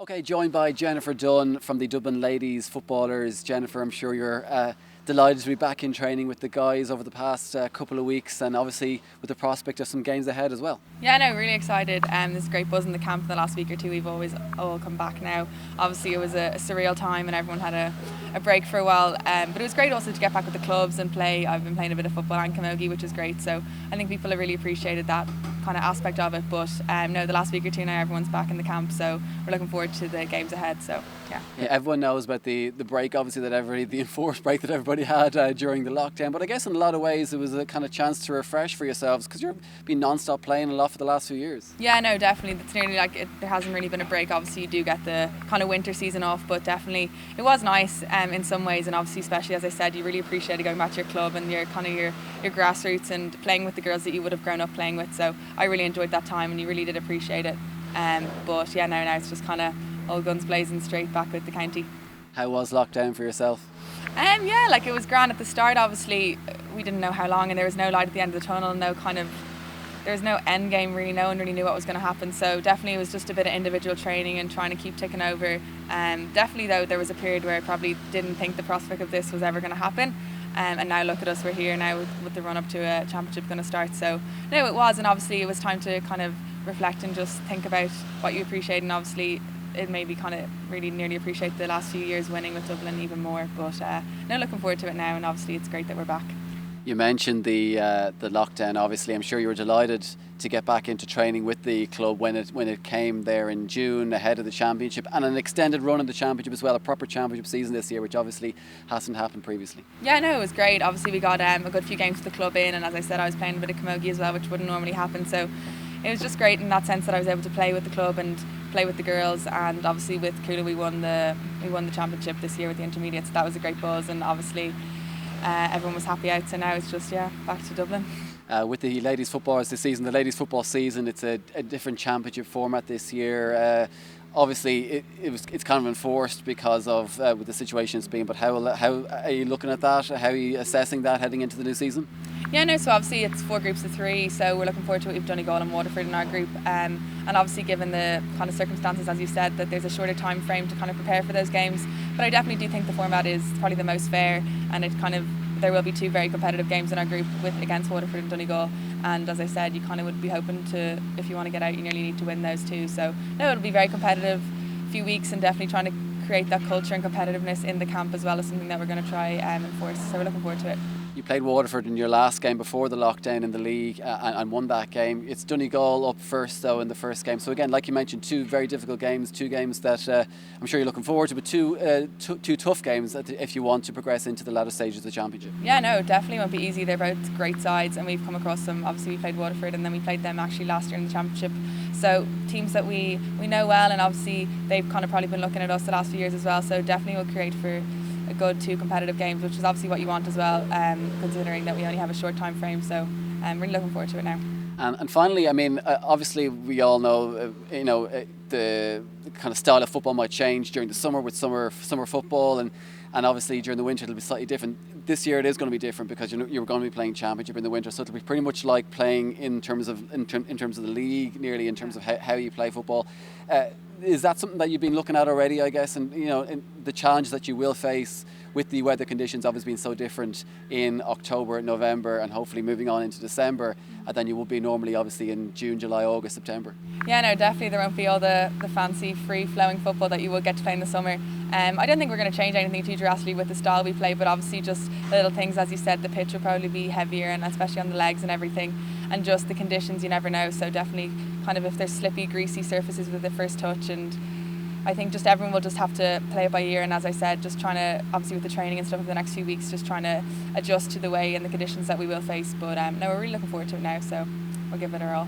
Okay, joined by Jennifer Dunne from the Dublin Ladies footballers. Jennifer, I'm sure you're delighted to be back in training with the guys over the past couple of weeks, and obviously with the prospect of some games ahead as well. Yeah, no, really excited. There's great buzz in the camp in the last week or two. We've always all come back now. Obviously, it was a surreal time and everyone had a break for a while. But it was great also to get back with the clubs and play. I've been playing a bit of football and camogie, which is great. So I think people have really appreciated that kind of aspect of it. But no, the last week or two now, everyone's back in the camp. So we're looking forward to the games ahead. So yeah. Everyone knows about the break, obviously, the enforced break that everybody had during the lockdown. But I guess in a lot of ways, it was a kind of chance to refresh for yourselves because you've been non-stop playing a lot for the last few years. Yeah, no, definitely. It's nearly like there hasn't really been a break. Obviously, you do get the kind of winter season off, but definitely it was nice in some ways. And obviously, especially as I said, you really appreciated going back to your club and your kind of your grassroots and playing with the girls that you would have grown up playing with. So I really enjoyed that time, and you really did appreciate it. But yeah, now it's just kind of all guns blazing straight back with the county. How was lockdown for yourself? Yeah, like it was grand at the start. Obviously, we didn't know how long, and there was no light at the end of the tunnel. There was no end game really. No one really knew what was going to happen. So definitely, it was just a bit of individual training and trying to keep ticking over. Definitely, though, there was a period where I probably didn't think the prospect of this was ever going to happen. And now look at us, we're here now with the run up to a championship going to start. So no, it was, and obviously it was time to kind of reflect and just think about what you appreciate, and obviously it made me kind of really nearly appreciate the last few years winning with Dublin even more. But no, looking forward to it now, and obviously it's great that we're back. You mentioned the lockdown. Obviously, I'm sure you were delighted to get back into training with the club when it came there in June ahead of the championship, and an extended run in the championship as well, a proper championship season this year, which obviously hasn't happened previously. Yeah, no, it was great. Obviously, we got a good few games with the club in, and as I said, I was playing a bit of camogie as well, which wouldn't normally happen. So it was just great in that sense that I was able to play with the club and play with the girls. And obviously with Coola we won the championship this year with the intermediates. So that was a great buzz, and obviously everyone was happy out. So now it's just back to Dublin. With the ladies footballers this season, the ladies football season, it's a different championship format this year. Obviously, it's kind of enforced because of with the situation it's been. But how are you looking at that? How are you assessing that heading into the new season? Yeah, no, so obviously it's 4 groups of 3, so we're looking forward to it. We've Donegal and Waterford in our group, and obviously given the kind of circumstances, as you said, that there's a shorter time frame to kind of prepare for those games. But I definitely do think the format is probably the most fair, and there will be 2 very competitive games in our group against Waterford and Donegal. And as I said, you kind of would be hoping to, if you want to get out, you nearly need to win those 2. So no, it'll be very competitive few weeks, and definitely trying to create that culture and competitiveness in the camp as well as something that we're going to try enforce. So we're looking forward to it. You played Waterford in your last game before the lockdown in the league and won that game. It's Donegal up first though in the first game. So again, like you mentioned, 2 very difficult games, 2 games that I'm sure you're looking forward to, but two tough games if you want to progress into the latter stages of the championship. Yeah, no, definitely won't be easy. They're both great sides, and we've come across them. Obviously we played Waterford, and then we played them actually last year in the championship. So teams that we know well, and obviously they've kind of probably been looking at us the last few years as well. So definitely will create for a good 2 competitive games, which is obviously what you want as well, considering that we only have a short time frame. So I'm really looking forward to it now. And finally, I mean, obviously we all know, the kind of style of football might change during the summer with summer football, and obviously during the winter it'll be slightly different. This year it is going to be different because you're going to be playing championship in the winter, so it'll be pretty much like playing in terms of the league, nearly in terms of how you play football. Is that something that you've been looking at already, I guess, and in the challenge that you will face with the weather conditions obviously being so different in October, November, and hopefully moving on into December than you will be normally obviously in June, July, August, September? Yeah, no, definitely there won't be all the fancy free-flowing football that you will get to play in the summer. I don't think we're going to change anything too drastically with the style we play, but obviously just little things, as you said, the pitch will probably be heavier, and especially on the legs and everything, and just the conditions, you never know. So definitely kind of if there's slippy, greasy surfaces with the first touch, and I think just everyone will just have to play it by ear. And as I said, just trying to, obviously with the training and stuff over the next few weeks, just trying to adjust to the way and the conditions that we will face. But no, we're really looking forward to it now, so we'll give it our all.